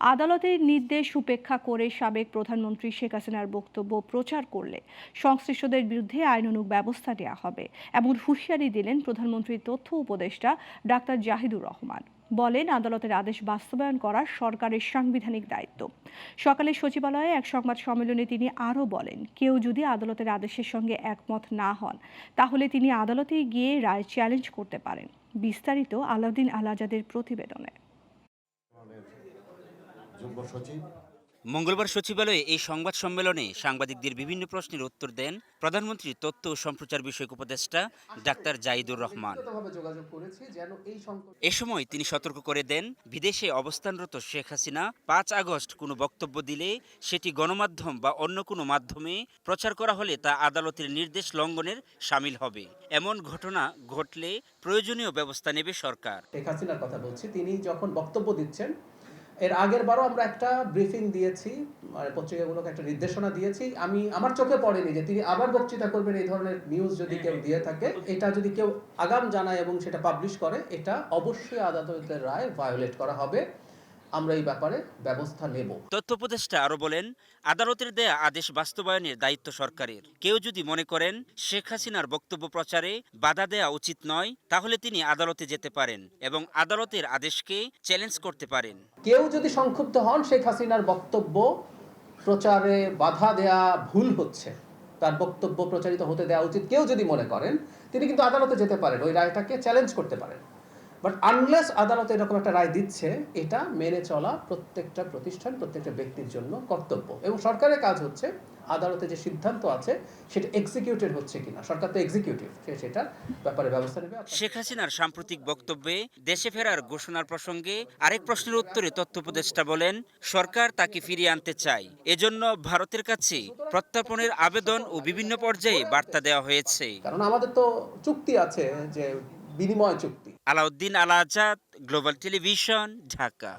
আদালতের নির্দেশ উপেক্ষা করে সাবেক প্রধানমন্ত্রী শেখ হাসিনার বক্তব্য প্রচার করলে সংশ্লিষ্টদের বিরুদ্ধে আইনানুগ ব্যবস্থা নেওয়া হবে এমন হুঁশিয়ারি দিলেন প্রধানমন্ত্রীর তথ্য উপদেষ্টা ডাক্তার জাহিদুর রহমান। বলেন, আদালতের আদেশ বাস্তবায়ন করা সরকারের সাংবিধানিক দায়িত্ব। সকালে সচিবালয়ে এক সংবাদ সম্মেলনে তিনি আরও বলেন, কেউ যদি আদালতের আদেশের সঙ্গে একমত না হন তাহলে তিনি আদালতে গিয়ে রায় চ্যালেঞ্জ করতে পারেন। বিস্তারিত আলাউদ্দিন আল আজাদের প্রতিবেদনে। মঙ্গলবার সচিবালয়ে এই সংবাদ সম্মেলনে সাংবাদিকদের বিভিন্ন প্রশ্নের উত্তর দেন প্রধানমন্ত্রীর তথ্য ও সম্প্রচার বিষয়ক উপদেষ্টা ডাক্তার জাহিদুর রহমান। এ সময় তিনি সতর্ক করে দেন, বিদেশে অবস্থানরত শেখ হাসিনা ৫ আগস্ট কোনো বক্তব্য দিলে সেটি গণমাধ্যম বা অন্য কোনো মাধ্যমে প্রচার করা হলে তা আদালতের নির্দেশ লঙ্ঘনের শামিল হবে। এমন ঘটনা ঘটলে প্রয়োজনীয় ব্যবস্থা নেবে সরকার। শেখ হাসিনার কথা বলছি, তিনি যখন বক্তব্য দিচ্ছেন, এর আগের বারও আমরা একটা ব্রিফিং দিয়েছি, মানে পত্রিকাগুলোকে একটা নির্দেশনা দিয়েছি। আমার চোখে পড়েনি যে তিনি আবার বক্তৃতা করবেন। এই ধরনের নিউজ যদি কেউ দিয়ে থাকে, এটা যদি কেউ আগাম জানায় এবং সেটা পাবলিশ করে, এটা অবশ্যই আদালতের রায় ভায়োলেট করা হবে। আমরা এই ব্যাপারে ব্যবস্থা নেব। তথ্য উপদেষ্টা আরও বলেন, আদালতের দেয়া আদেশ বাস্তবায়নের দায়িত্ব সরকারের। কেউ যদি মনে করেন শেখ হাসিনার বক্তব্য প্রচারে বাধা দেয়া উচিত নয়, তাহলে তিনি আদালতে যেতে পারেন এবং আদালতের আদেশকে চ্যালেঞ্জ করতে পারেন। কেউ যদি সংক্ষুব্ধ হন শেখ হাসিনার বক্তব্য প্রচারে বাধা দেয়া ভুল হচ্ছে, তার বক্তব্য প্রচারিত হতে দেওয়া উচিত, কেউ যদি মনে করেন, তিনি কিন্তু আদালতে যেতে পারেন, ওই রায়টাকে চ্যালেঞ্জ করতে পারেন। বাট আনলেস আদালত এরকম একটা রায় দিচ্ছে, এটা মেনে চলা প্রত্যেকটা প্রতিষ্ঠান, প্রত্যেকটা ব্যক্তির জন্য কর্তব্য। এবং সরকারের কাজ হচ্ছে আদালতে যে সিদ্ধান্ত আছে সেটা এক্সিকিউটেড হচ্ছে কিনা। সরকার তো এক্সিকিউটিভ, সেটার ব্যাপারে ব্যবস্থা নেবে। শেখ হাসিনার সাম্প্রতিক বক্তব্যে দেশে ফেরার ঘোষণার প্রসঙ্গে আরেক প্রশ্নের উত্তরে তথ্য উপদেষ্টা বলেন, সরকার তাকে ফিরিয়ে আনতে চায়। এজন্য ভারতের কাছে প্রত্যর্পণের আবেদন ও বিভিন্ন পর্যায়ে বার্তা দেওয়া হয়েছে। কারণ আমাদের তো চুক্তি আছে, যে বিনিময় চুক্তি। আলাউদ্দিন আল আজাদ, গ্লোবাল টেলিভিশন, ঢাকা।